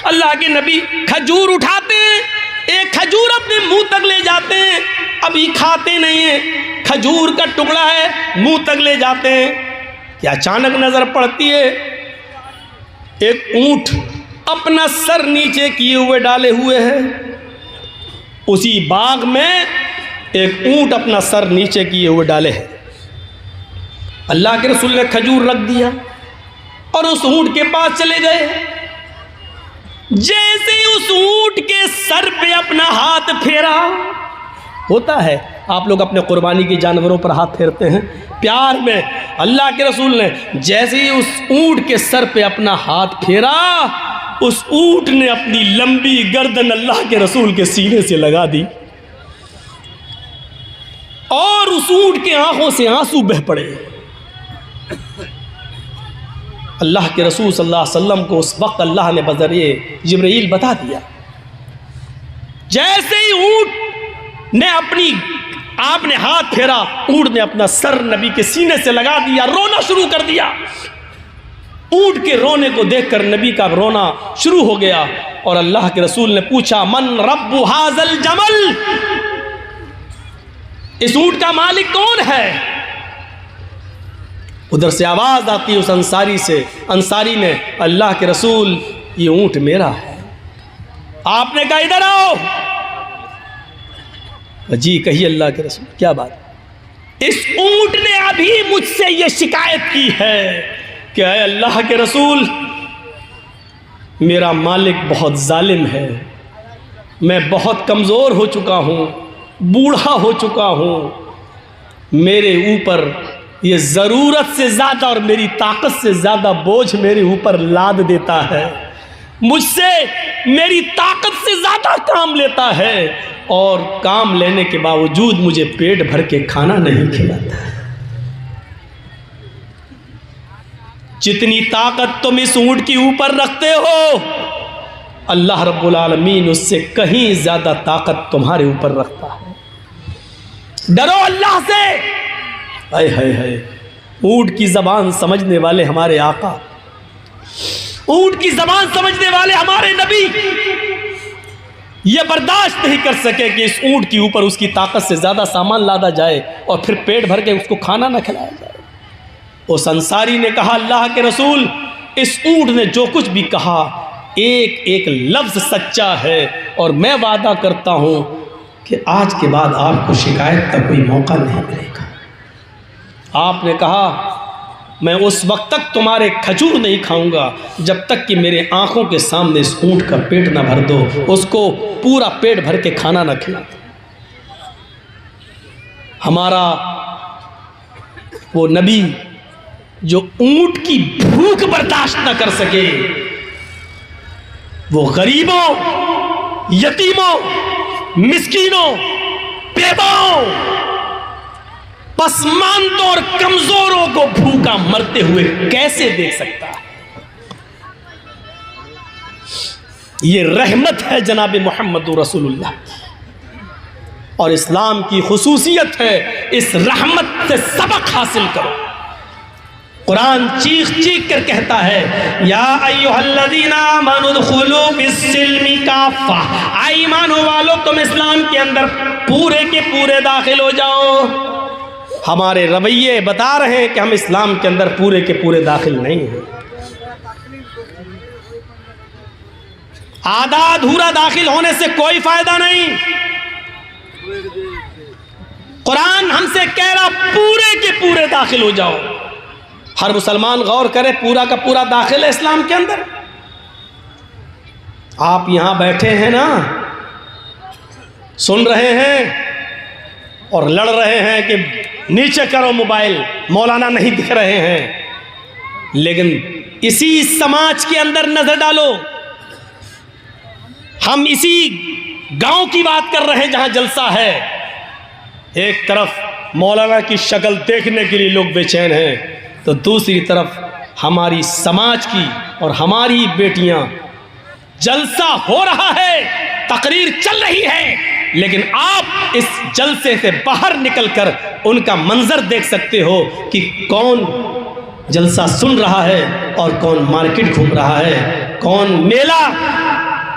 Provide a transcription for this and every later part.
अल्लाह के नबी खजूर उठाते हैं, एक खजूर अपने मुंह तक ले जाते हैं, अभी खाते नहीं हैं, खजूर का टुकड़ा है, मुंह तक ले जाते हैं कि अचानक नजर पड़ती है एक ऊंट अपना सर नीचे किए हुए डाले हुए है। उसी बाग में एक ऊंट अपना सर नीचे किए हुए डाले है। अल्लाह के रसूल ने खजूर रख दिया और उस ऊंट के पास चले गए। जैसे ही उस ऊंट के सर पे अपना हाथ फेरा, होता है आप लोग अपने कुर्बानी के जानवरों पर हाथ फेरते हैं प्यार में, अल्लाह के रसूल ने जैसे ही उस ऊंट के सर पे अपना हाथ फेरा, उस ऊंट ने अपनी लंबी गर्दन अल्लाह के रसूल के सीने से लगा दी और उस ऊंट के आंखों से आंसू बह पड़े। अल्लाह के रसूल सल्लल्लाहु अलैहि वसल्लम को उस वक्त अल्लाह ने बज़रिए जिब्रील बता दिया। जैसे ही ऊंट ने आपने हाथ फेरा, ऊंट ने अपना सर नबी के सीने से लगा दिया, रोना शुरू कर दिया। ऊंट के रोने को देखकर नबी का रोना शुरू हो गया और अल्लाह के रसूल ने पूछा, मन रब्बु हाज़ल जमल, इस ऊंट का मालिक कौन है? उधर से आवाज आती उस अंसारी से, अंसारी ने, अल्लाह के रसूल ये ऊंट मेरा है। आपने कहा इधर आओ। जी कहिए अल्लाह के रसूल क्या बात? इस ऊंट ने अभी मुझसे ये शिकायत की है कि अल्लाह के रसूल मेरा मालिक बहुत जालिम है, मैं बहुत कमज़ोर हो चुका हूँ, बूढ़ा हो चुका हूँ, मेरे ऊपर ये ज़रूरत से ज़्यादा और मेरी ताकत से ज़्यादा बोझ मेरे ऊपर लाद देता है, मुझसे मेरी ताकत से ज़्यादा काम लेता है और काम लेने के बावजूद मुझे पेट भर के खाना नहीं खिलाता है। जितनी ताकत तुम इस ऊंट के ऊपर रखते हो, अल्लाह रब्बुल आलमीन उससे कहीं ज़्यादा ताकत तुम्हारे ऊपर रखता है। डरो अल्लाह से। हाय हाय हाय, ऊंट की ज़बान समझने वाले हमारे आका, ऊंट की ज़बान समझने वाले हमारे नबी ये बर्दाश्त नहीं कर सके कि इस ऊंट के ऊपर उसकी ताकत से ज़्यादा सामान लादा जाए और फिर पेट भर के उसको खाना न खिलाया जाए। उस अंसारी ने कहा, अल्लाह के रसूल इस ऊंट ने जो कुछ भी कहा एक एक लफ्ज़ सच्चा है और मैं वादा करता हूँ कि आज के बाद आपको शिकायत का कोई मौका नहीं मिलेगा। आपने कहा, मैं उस वक्त तक तुम्हारे खजूर नहीं खाऊंगा जब तक कि मेरे आंखों के सामने इस ऊंट का पेट ना भर दो, उसको पूरा पेट भर के खाना ना खिला दो। हमारा वो नबी जो ऊंट की भूख बर्दाश्त ना कर सके, वो गरीबों, यतीमों, मिस्कीनों, बेवाओं, पसमानदों और कमजोरों को भूखा मरते हुए कैसे देख सकता है? ये रहमत है जनाब मोहम्मद रसूलुल्लाह और इस्लाम की खुसूसियत है। इस रहमत से सबक हासिल करो। कुरान चीख चीख कर कहता है, या अय्युहल्लज़ीना आमनू दुखुलू फिस्सिल्मि काफ़ा, आई ईमानो वालों तुम इस्लाम के अंदर पूरे के पूरे दाखिल हो जाओ। हमारे रवैये बता रहे हैं कि हम इस्लाम के अंदर पूरे के पूरे दाखिल नहीं हैं। आधा अधूरा दाखिल होने से कोई फायदा नहीं। कुरान हमसे कह रहा पूरे के पूरे दाखिल हो जाओ। हर मुसलमान गौर करे, पूरा का पूरा दाखिल है इस्लाम के अंदर। आप यहां बैठे हैं ना, सुन रहे हैं और लड़ रहे हैं कि नीचे करो मोबाइल, मौलाना नहीं दिख रहे हैं, लेकिन इसी समाज के अंदर नजर डालो। हम इसी गांव की बात कर रहे हैं जहां जलसा है। एक तरफ मौलाना की शक्ल देखने के लिए लोग बेचैन हैं, तो दूसरी तरफ हमारी समाज की और हमारी बेटियां, जलसा हो रहा है, तकरीर चल रही है, लेकिन आप इस जलसे से बाहर निकलकर उनका मंजर देख सकते हो कि कौन जलसा सुन रहा है और कौन मार्केट घूम रहा है, कौन मेला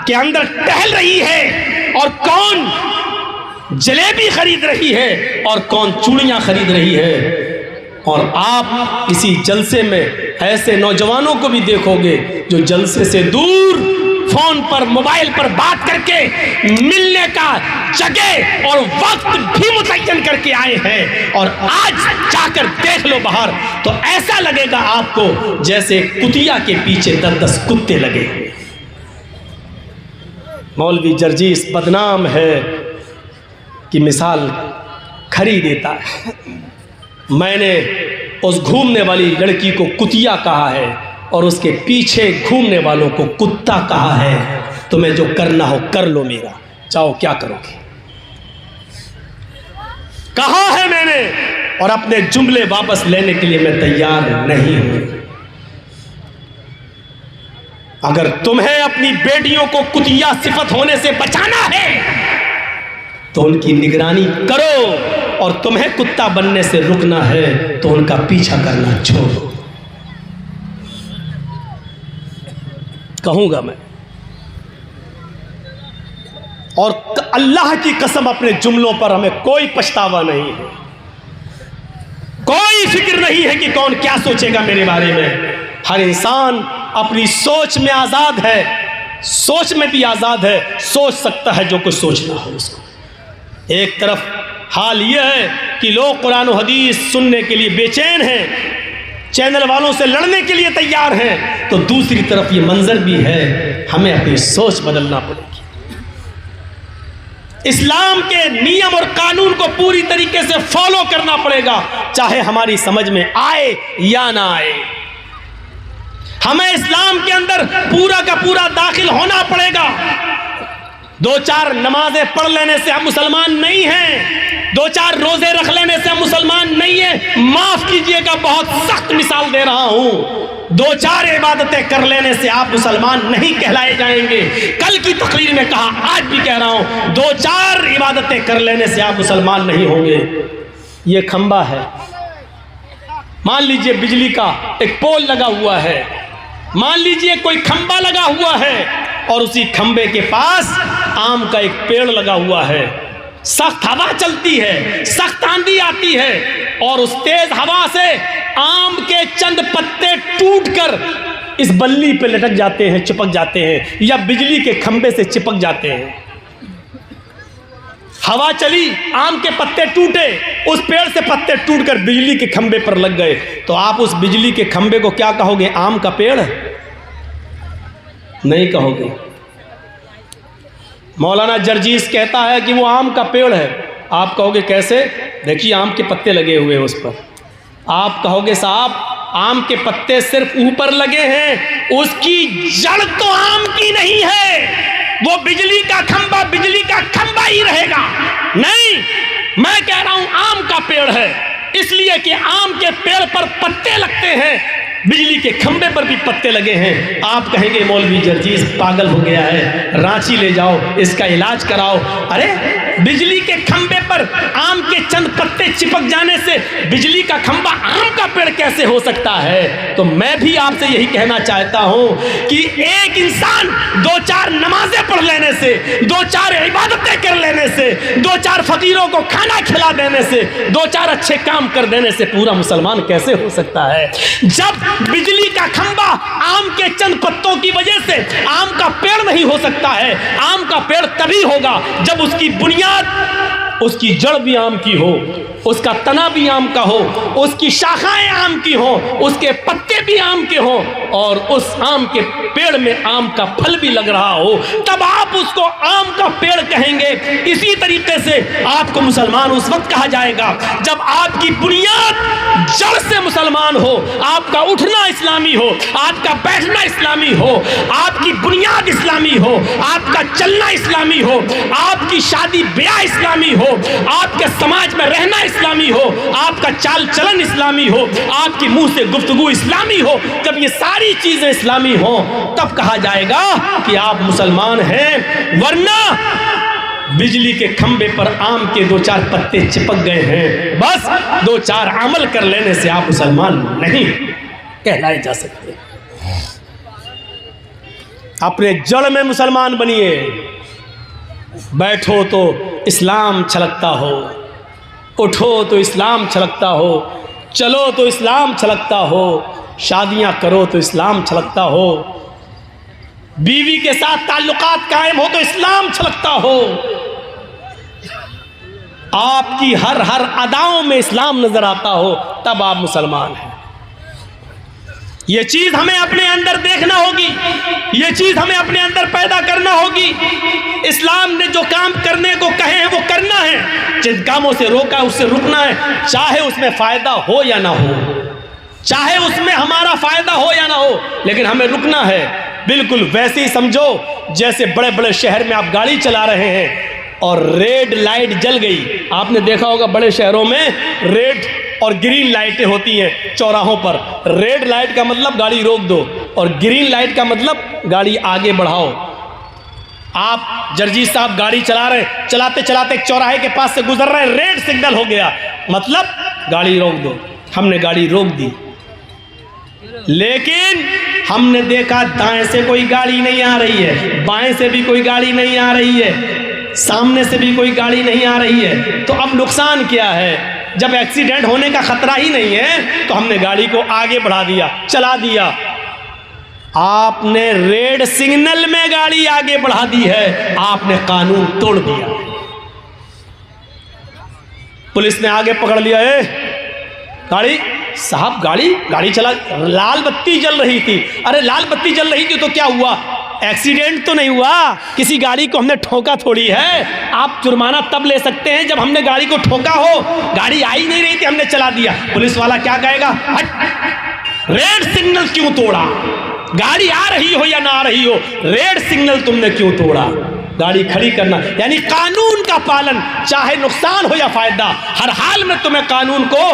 के अंदर टहल रही है और कौन जलेबी खरीद रही है और कौन चूड़ियां खरीद रही है। और आप इसी जलसे में ऐसे नौजवानों को भी देखोगे जो जलसे से दूर फोन पर मोबाइल पर बात करके मिलने का जगह और वक्त भी मुतय्यन करके आए हैं, और आज जाकर देख लो बाहर तो ऐसा लगेगा आपको जैसे कुतिया के पीछे 10-10 कुत्ते लगे। मौलवी जर्जीस बदनाम है कि मिसाल खरी देता है। मैंने उस घूमने वाली लड़की को कुतिया कहा है और उसके पीछे घूमने वालों को कुत्ता कहा है। तुम्हें जो करना हो कर लो, मेरा चाहो क्या करोगे। कहा है मैंने, और अपने जुमले वापस लेने के लिए मैं तैयार नहीं हूं। अगर तुम्हें अपनी बेटियों को कुतिया सिफत होने से बचाना है तो उनकी निगरानी करो, और तुम्हें कुत्ता बनने से रुकना है तो उनका पीछा करना छोड़ो। कहूंगा मैं, और अल्लाह की कसम अपने जुमलों पर हमें कोई पछतावा नहीं है, कोई फिक्र नहीं है कि कौन क्या सोचेगा मेरे बारे में। हर इंसान अपनी सोच में आजाद है, सोच में भी आजाद है, सोच सकता है जो कुछ सोचना हो उसको। एक तरफ हाल यह है कि लोग कुरान और हदीस सुनने के लिए बेचैन हैं, चैनल वालों से लड़ने के लिए तैयार हैं, तो दूसरी तरफ ये मंजर भी है हमें अपनी सोच बदलना पड़ेगी। इस्लाम के नियम और कानून को पूरी तरीके से फॉलो करना पड़ेगा, चाहे हमारी समझ में आए या ना आए। हमें इस्लाम के अंदर पूरा का पूरा दाखिल होना पड़ेगा। 2-4 नमाजें पढ़ लेने से हम मुसलमान नहीं हैं, 2-4 रोजे रख लेने से हम मुसलमान नहीं हैं। माफ कीजिएगा, बहुत सख्त मिसाल दे रहा हूं। 2-4 इबादतें कर लेने से आप मुसलमान नहीं कहलाए जाएंगे। कल की तकरीर में कहा, आज भी कह रहा हूं, 2-4 इबादतें कर लेने से आप मुसलमान नहीं होंगे। ये खंबा है, मान लीजिए बिजली का एक पोल लगा हुआ है, मान लीजिए कोई खंबा लगा हुआ है और उसी खंबे के पास आम का एक पेड़ लगा हुआ है। सख्त हवा चलती है, सख्त आंधी आती है और उस तेज हवा से आम के चंद पत्ते टूटकर इस बल्ली पे लटक जाते हैं, चिपक जाते हैं, या बिजली के खंबे से चिपक जाते हैं। हवा चली, आम के पत्ते टूटे, उस पेड़ से पत्ते टूटकर बिजली के खंबे पर लग गए, तो आप उस बिजली के खंबे को क्या कहोगे? आम का पेड़? नहीं कहोगे। मौलाना जर्जीस कहता है कि वो आम का पेड़ है, आप कहोगे कैसे? देखिए आम के पत्ते लगे हुए हैं उस पर। आप कहोगे साहब आम के पत्ते सिर्फ ऊपर लगे हैं, उसकी जड़ तो आम की नहीं है, वो बिजली का खंबा ही रहेगा। नहीं, मैं कह रहा हूं आम का पेड़ है, इसलिए कि आम के पेड़ पर पत्ते लगते हैं, बिजली के खंबे पर भी पत्ते लगे हैं। आप कहेंगे मौलवी जर्जीस पागल हो गया है, रांची ले जाओ, इसका इलाज कराओ। अरे बिजली के खंबे पर आम के चंद पत्ते चिपक जाने से बिजली का खंबा आम का पेड़ कैसे हो सकता है? तो मैं भी आपसे यही कहना चाहता हूं कि एक इंसान 2-4 नमाजें पढ़ लेने से, 2-4 इबादतें कर लेने से, 2-4 फकीरों को खाना खिला देने से, 2-4 अच्छे काम कर देने से पूरा मुसलमान कैसे हो सकता है? जब बिजली का खंबा आम के चंद पत्तों की वजह से आम का पेड़ नहीं हो सकता है। आम का पेड़ तभी होगा जब उसकी बुनियाद, उसकी जड़ भी आम की हो, उसका तना भी आम का हो, उसकी शाखाएं आम की हो, उसके पत्ते भी आम के हो और उस आम के पेड़ में आम का फल भी लग रहा हो, तब आप उसको आम का पेड़ कहेंगे। इसी तरीके से आपको मुसलमान उस वक्त कहा जाएगा जब आपकी बुनियाद जड़ से मुसलमान हो, आपका उठना इस्लामी हो, आपका बैठना इस्लामी हो, आपकी बुनियाद इस्लामी हो, आपका चलना इस्लामी हो, आपकी शादी ब्याह इस्लामी हो, आपके समाज में रहना इस्लामी हो, आपका चाल चलन इस्लामी हो, आपकी मुंह से गुफ्तगू इस्लामी हो। जब ये सारी चीजें इस्लामी हो तब कहा जाएगा कि आप मुसलमान हैं। वरना बिजली के खंबे पर आम के 2-4 पत्ते चिपक गए हैं, बस 2-4 अमल कर लेने से आप मुसलमान नहीं। कहलाए जा सकते हैं। अपने जड़ में मुसलमान बनिए। बैठो तो इस्लाम छलकता हो, उठो तो इस्लाम छलकता हो, चलो तो इस्लाम छलकता हो, शादियां करो तो इस्लाम छलकता हो, बीवी के साथ ताल्लुकात कायम हो तो इस्लाम छलकता हो, आपकी हर हर अदाओं में इस्लाम नजर आता हो, तब आप मुसलमान हैं। ये चीज हमें अपने अंदर देखना होगी, ये चीज हमें अपने अंदर पैदा करना होगी। इस्लाम ने जो काम करने को कहे हैं वो करना है, जिन कामों से रोका उससे रुकना है, चाहे उसमें फायदा हो या ना हो, चाहे उसमें हमारा फायदा हो या ना हो, लेकिन हमें रुकना है। बिल्कुल वैसे ही समझो जैसे बड़े बड़े शहर में आप गाड़ी चला रहे हैं और रेड लाइट जल गई। आपने देखा होगा बड़े शहरों में रेड और ग्रीन लाइटें होती हैं चौराहों पर। रेड लाइट का मतलब गाड़ी रोक दो और ग्रीन लाइट का मतलब गाड़ी आगे बढ़ाओ। आप जर्जीत साहब गाड़ी चला रहे, चलाते चलाते एक चौराहे के पास से गुजर रहे, रेड सिग्नल हो गया, मतलब गाड़ी रोक दो। हमने गाड़ी रोक दी, लेकिन हमने देखा दाएं से कोई गाड़ी नहीं आ रही है, बाएं से भी कोई गाड़ी नहीं आ रही है, सामने से भी कोई गाड़ी नहीं आ रही है। तो अब नुकसान क्या है? जब एक्सीडेंट होने का खतरा ही नहीं है तो हमने गाड़ी को आगे बढ़ा दिया, चला दिया। आपने रेड सिग्नल में गाड़ी आगे बढ़ा दी है, आपने कानून तोड़ दिया। पुलिस ने आगे पकड़ लिया, गाड़ी साहब गाड़ी चला, लाल बत्ती जल रही थी। अरे लाल बत्ती जल रही थी तो क्या हुआ? एक्सीडेंट तो नहीं हुआ, किसी गाड़ी को हमने ठोका थोड़ी है। आप जुर्माना तब ले सकते हैं जब हमने गाड़ी को ठोका हो, गाड़ी आई नहीं रही थी, हमने चला दिया। पुलिस वाला क्या कहेगा? हट, रेड सिग्नल क्यों तोड़ा? गाड़ी आ रही हो या ना आ रही हो, रेड सिग्नल तुमने क्यों तोड़ा? गाड़ी खड़ी करना यानी कानून का पालन, चाहे नुकसान हो या फायदा, हर हाल में तुम्हें कानून को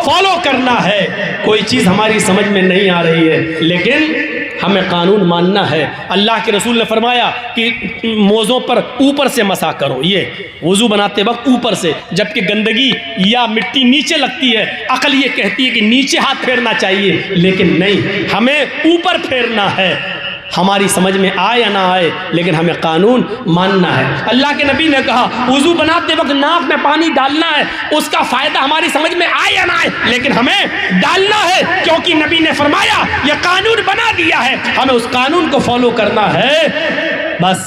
फॉलो करना है। कोई चीज़ हमारी समझ में नहीं आ रही है, लेकिन हमें कानून मानना है। अल्लाह के रसूल ने फरमाया कि मोज़ों पर ऊपर से मसा करो, ये वुज़ू बनाते वक्त ऊपर से, जबकि गंदगी या मिट्टी नीचे लगती है। अकल ये कहती है कि नीचे हाथ फेरना चाहिए, लेकिन नहीं, हमें ऊपर फेरना है। हमारी समझ में आए या ना आए, लेकिन हमें कानून मानना है। अल्लाह के नबी ने कहा वुज़ू बनाते वक्त नाक में पानी डालना है, उसका फ़ायदा हमारी समझ में आए या ना आए, लेकिन हमें डालना है, क्योंकि नबी ने फरमाया यह कानून बना दिया है, हमें उस कानून को फॉलो करना है। बस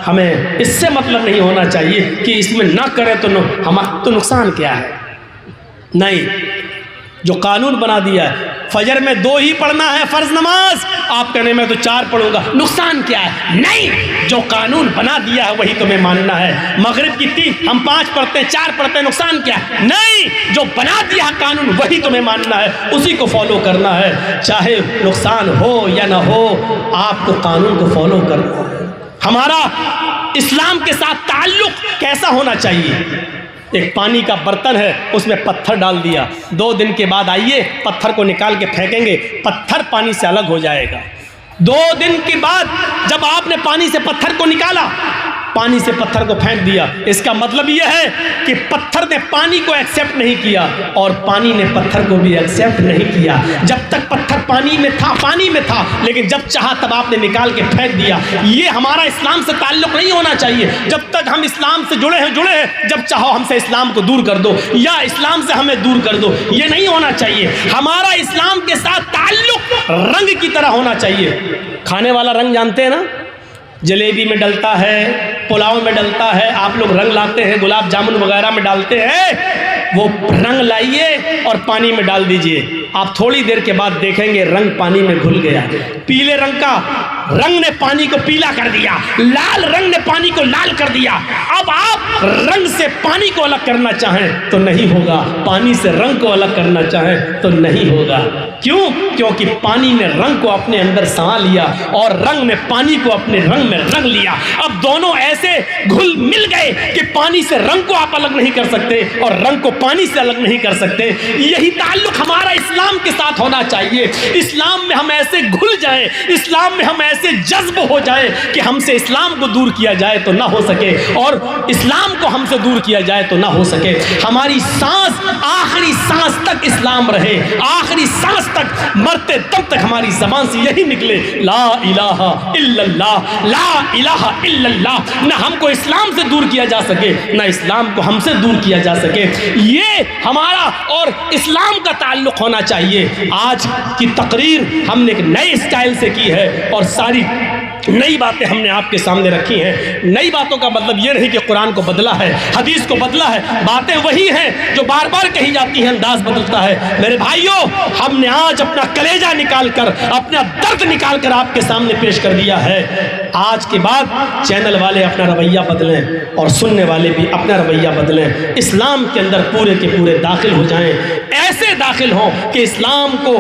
हमें इससे मतलब नहीं होना चाहिए कि इसमें ना करें तो नुकसान क्या है। नहीं, जो कानून बना दिया है, फजर में 2 ही पढ़ना है फ़र्ज नमाज, आप कहने में तो 4 पढ़ूंगा, नुकसान क्या है? नहीं, जो कानून बना दिया है वही तुम्हें मानना है। मगरिब की 3 हम 5 पढ़ते हैं, 4 पढ़ते हैं, नुकसान क्या है? नहीं, जो बना दिया है कानून वही तुम्हें मानना है, उसी को फॉलो करना है, चाहे नुकसान हो या ना हो, आपको कानून को फॉलो करना है। हमारा इस्लाम के साथ ताल्लुक कैसा होना चाहिए? एक पानी का बर्तन है, उसमें पत्थर डाल दिया, 2 दिन के बाद आइए पत्थर को निकाल के फेंकेंगे, पत्थर पानी से अलग हो जाएगा। 2 दिन के बाद जब आपने पानी से पत्थर को निकाला, पानी से पत्थर को फेंक दिया, इसका मतलब यह है कि पत्थर ने पानी को एक्सेप्ट नहीं किया और पानी ने पत्थर को भी एक्सेप्ट नहीं किया। जब तक पत्थर पानी में था, लेकिन जब चाहा तब आपने निकाल के फेंक दिया। ये हमारा इस्लाम से ताल्लुक नहीं होना चाहिए। जब तक हम इस्लाम से जुड़े हैं, जब चाहो हमसे इस्लाम को दूर कर दो या इस्लाम से हमें दूर कर दो, ये नहीं होना चाहिए। हमारा इस्लाम के साथ ताल्लुक रंग की तरह होना चाहिए। खाने वाला रंग जानते हैं ना, जलेबी में डलता है, पुलाव में डलता है, आप लोग रंग लाते हैं, गुलाब जामुन वगैरह में डालते हैं। वो रंग लाइए और पानी में डाल दीजिए, आप थोड़ी देर के बाद देखेंगे रंग पानी में घुल गया। पीले रंग का रंग ने पानी को पीला कर दिया, लाल रंग ने पानी को लाल कर दिया। अब आप रंग से पानी को अलग करना चाहें तो नहीं होगा, पानी से रंग को अलग करना चाहें तो नहीं होगा। क्यों? क्योंकि पानी ने रंग को अपने अंदर समा लिया और रंग ने पानी को अपने रंग में रंग लिया। अब दोनों ऐसे घुल मिल गए कि पानी से रंग को आप अलग नहीं कर सकते और रंग को पानी से अलग नहीं कर सकते। यही ताल्लुक हमारा इस्लाम के साथ होना चाहिए। इस्लाम में हम ऐसे घुल जाएं, इस्लाम में हम ऐसे ऐसे जज्ब हो जाए कि हमसे इस्लाम को दूर किया जाए तो ना हो सके, और इस्लाम को हमसे दूर किया जाए तो ना हो सके। हमारी सांस, आखिरी सांस तक इस्लाम रहे, आखिरी सांस तक, मरते दम तक हमारी जबान से यही निकले, ला इलाहा इल्लल्लाह, ला इलाहा इल्लल्लाह। ना हमको इस्लाम से दूर किया जा सके, ना इस्लाम को हमसे दूर किया जा सके। ये हमारा और इस्लाम का ताल्लुक होना चाहिए। आज की तकरीर हमने एक नए स्टाइल से की है और सारी नई बातें हमने आपके सामने रखी हैं। नई बातों का मतलब ये नहीं कि कुरान को बदला है, हदीस को बदला है, बातें वही हैं जो बार बार कही जाती हैं, अंदाज बदलता है। मेरे भाइयों, हमने आज अपना कलेजा निकाल कर, अपना दर्द निकाल कर आपके सामने पेश कर दिया है। आज के बाद चैनल वाले अपना रवैया बदलें और सुनने वाले भी अपना रवैया बदलें। इस्लाम के अंदर पूरे के पूरे दाखिल हो जाएं, ऐसे दाखिल हों कि इस्लाम को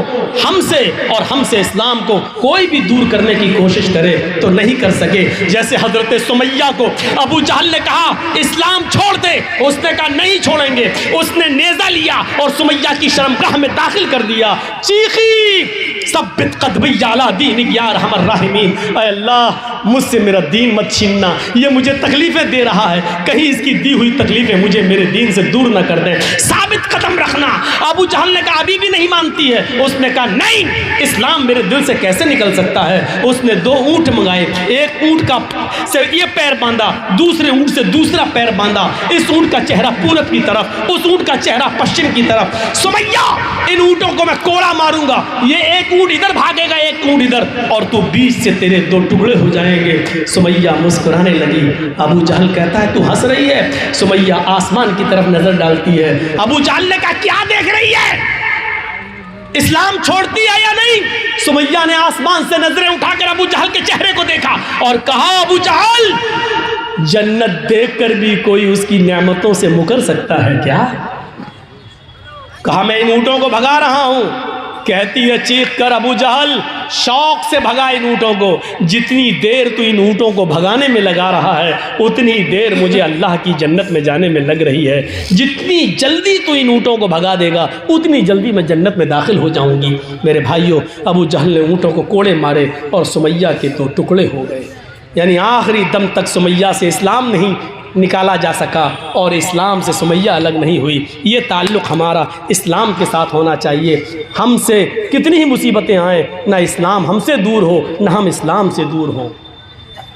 हमसे और हमसे इस्लाम को कोई भी दूर करने की कोशिश करे तो नहीं कर सके। जैसे हजरत सुमैया को अबू जहल ने कहा इस्लाम छोड़ दे, उसने कहा नहीं छोड़ेंगे। उसने नेज़ा लिया और सुमैया की शर्मगाह में दाखिल कर दिया। चीखी सब्बित कदमी आला दीन या रहमर राहिमीन, ऐ अल्लाह मुझसे मेरा दीन मत छीनना, ये मुझे तकलीफें दे रहा है, कहीं इसकी दी हुई तकलीफें मुझे मेरे दीन से दूर ना कर दें, साबित कदम रखना। अबू जहल ने कहा अभी भी नहीं मानती है। उसने कहा नहीं, इस्लाम मेरे दिल से कैसे निकल सकता है। उसने 2 ऊँट मंगाए, एक ऊँट का से ये पैर बांधा, दूसरे ऊँट से दूसरा पैर बांधा। इस ऊँट का चेहरा पूरब की तरफ, उस ऊँट का चेहरा पश्चिम की तरफ। सुमैया, इन ऊँटों को मैं कोड़ा मारूंगा, ये एक ऊँट इधर भागेगा, एक ऊँट इधर, और तू बीच से तेरे 2 टुकड़े हो जाएंगे। सुमैया मुस्कुराने लगी। अबू जहल कहता है तू हंस रही है। सुमैया आसमान की तरफ नजर डालती है। अबू जहल ने कहा क्या देख रही है, इस्लाम छोड़ती है या नहीं। सुमैया ने आसमान से नजरें उठाकर अबू जहल के चेहरे को देखा और कहा अबू जहल, जन्नत देखकर भी कोई उसकी नेमतों से मुकर सकता है क्या। कहा मैं इन ऊँटों को भगा रहा हूं। कहती है चीख कर अबू जहल शौक से भगा इन ऊँटों को। जितनी देर तू इन ऊँटों को भगाने में लगा रहा है उतनी देर मुझे अल्लाह की जन्नत में जाने में लग रही है। जितनी जल्दी तू इन ऊँटों को भगा देगा उतनी जल्दी मैं जन्नत में दाखिल हो जाऊंगी। मेरे भाइयों, अबू जहल ने ऊँटों को कोड़े मारे और सुमैया के 2 टुकड़े हो गए। यानी आखिरी दम तक सुमैया से इस्लाम नहीं निकाला जा सका और इस्लाम से सुमैया अलग नहीं हुई। ये ताल्लुक़ हमारा इस्लाम के साथ होना चाहिए। हमसे कितनी ही मुसीबतें आएँ, ना इस्लाम हमसे दूर हो ना हम इस्लाम से दूर हों।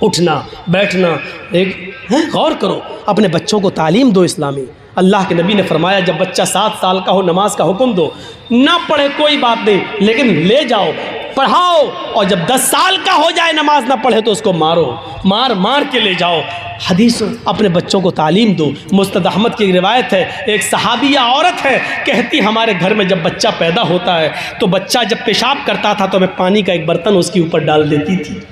उठना बैठना, एक गौर करो, अपने बच्चों को तालीम दो इस्लामी। अल्लाह के नबी ने फरमाया जब बच्चा 7 साल का हो नमाज का हुक्म दो, ना पढ़े कोई बात नहीं, लेकिन ले जाओ पढ़ाओ, और जब 10 साल का हो जाए नमाज ना पढ़े तो उसको मारो, मार मार के ले जाओ। हदीस अपने बच्चों को तालीम दो। मुस्तद अहमद की रिवायत है, एक सहाबिया औरत है, कहती हमारे घर में जब बच्चा पैदा होता है तो बच्चा जब पेशाब करता था तो मैं पानी का एक बर्तन उसके ऊपर डाल देती थी।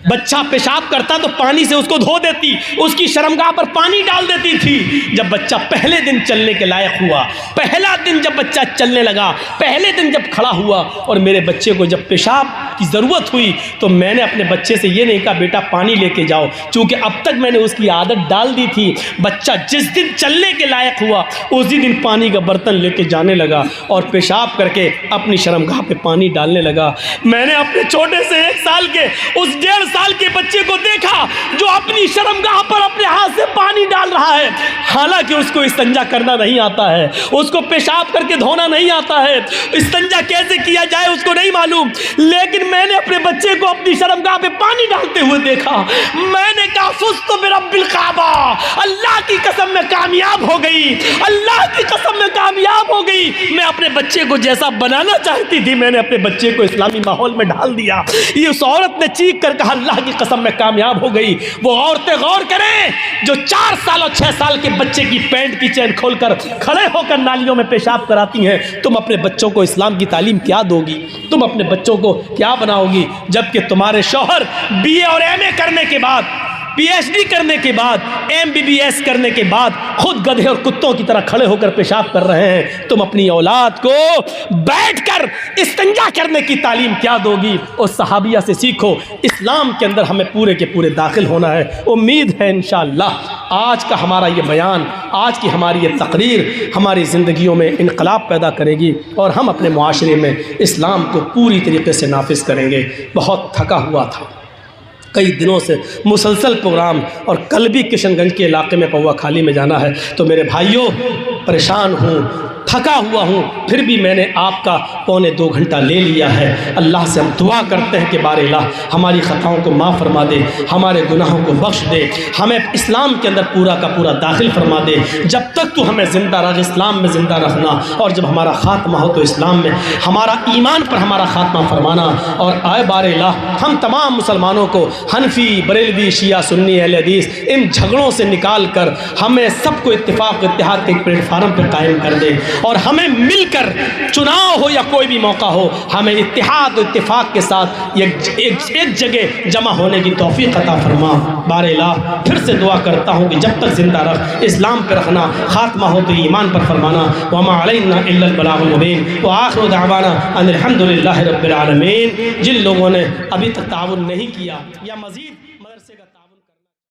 बच्चा पेशाब करता तो पानी से उसको धो देती, उसकी शर्मगाह पर पानी डाल देती थी। जब बच्चा पहले दिन चलने के लायक हुआ, पहला दिन जब बच्चा चलने लगा, पहले दिन जब खड़ा हुआ और मेरे बच्चे को जब पेशाब की ज़रूरत हुई तो मैंने अपने बच्चे से ये नहीं कहा बेटा पानी लेके जाओ, क्योंकि अब तक मैंने उसकी आदत डाल दी थी। बच्चा जिस दिन चलने के लायक हुआ उसी दिन पानी का बर्तन लेके जाने लगा और पेशाब करके अपनी शर्मगाह पे पानी डालने लगा। मैंने अपने छोटे से 1 साल के उस 1.5 साल के बच्चे को देखा जो अपनी शर्मगाह पर अपने हाथ से पानी डाल रहा है। हालांकि उसको इस्तिंजा करना नहीं आता है, उसको पेशाब करके धोना नहीं आता है, इस्तिंजा कैसे किया जाए उसको नहीं मालूम, लेकिन मैंने अपने बच्चे को अपनी शर्मगाह पे पानी डालते हुए देखा। मैंने कहा फुज़्तु बिरब्बिल काबा, अल्लाह की कसम में कामयाब हो गई, अल्लाह की कसम में कामयाब हो गई। मैं अपने बच्चे को जैसा बनाना चाहती थी मैंने अपने बच्चे को इस्लामी माहौल में डाल दिया। ये उस औरत ने चीख कर कहा अल्लाह की कसम में कामयाब हो गई। वो औरतें गौर करें जो 4 साल और 6 साल के बच्चे की पैंट की चैन खोलकर खड़े होकर नालियों में पेशाब कराती हैं। तुम अपने बच्चों को इस्लाम की तालीम क्या दोगी, तुम अपने बच्चों को क्या बनाओगी, जबकि तुम्हारे शौहर BA और MA करने के बाद PhD करने के बाद, MBBS करने के बाद खुद गधे और कुत्तों की तरह खड़े होकर पेशाब कर रहे हैं, तुम अपनी औलाद को बैठकर इस्तिंजा करने की तालीम क्या दोगी? उस सहाबिया से सीखो। इस्लाम के अंदर हमें पूरे के पूरे दाखिल होना है। उम्मीद है इंशाअल्लाह आज का हमारा ये बयान, आज की हमारी ये तकरीर हमारी ज़िंदगियों में इनकलाब पैदा करेगी और हम अपने मुआशरे में इस्लाम को पूरी तरीके से नाफिज करेंगे। बहुत थका हुआ था, कई दिनों से मुसलसल प्रोग्राम, और कल भी किशनगंज के इलाके में पौवा खाली में जाना है। तो मेरे भाइयों, परेशान हूँ, थका हुआ हूँ, फिर भी मैंने आपका 1.25 घंटा ले लिया है। अल्लाह से हम दुआ करते हैं कि बारे अल्लाह हमारी ख़ताओं को माफ़ फरमा दे, हमारे गुनाहों को बख्श दे, हमें इस्लाम के अंदर पूरा का पूरा दाखिल फरमा दे। जब तक तू हमें ज़िंदा रख, इस्लाम में ज़िंदा रखना, और जब हमारा ख़ात्मा हो तो इस्लाम में, हमारा ईमान पर हमारा ख़ात्मा फरमाना। और आए बारे अल्लाह हम तमाम मुसलमानों को हनफी, बरेलवी, शिया, सुन्नी, अहले हदीस, इन झगड़ों से निकाल कर हमें सबको इत्तेफाक, इत्तेहाद के एक प्लेटफार्म पर कायम कर दे, और हमें मिलकर चुनाव हो या कोई भी मौका हो, हमें इत्तेहाद और इत्तेफाक के साथ एक जगह जमा होने की तौफीक अता फरमा। बारे अल्लाह फिर से दुआ करता हूँ कि जब तक ज़िंदा रख, इस्लाम पर रखना, खात्मा हो तो ईमान पर फरमाना। वमा अलैना इल्लल बलागुल मुबीन व आखिरु दअवाना अनिल हम्दुलिल्लाहि रब्बिल आलमीन। जिन लोगों ने अभी तक ताउन नहीं किया या मज़ीद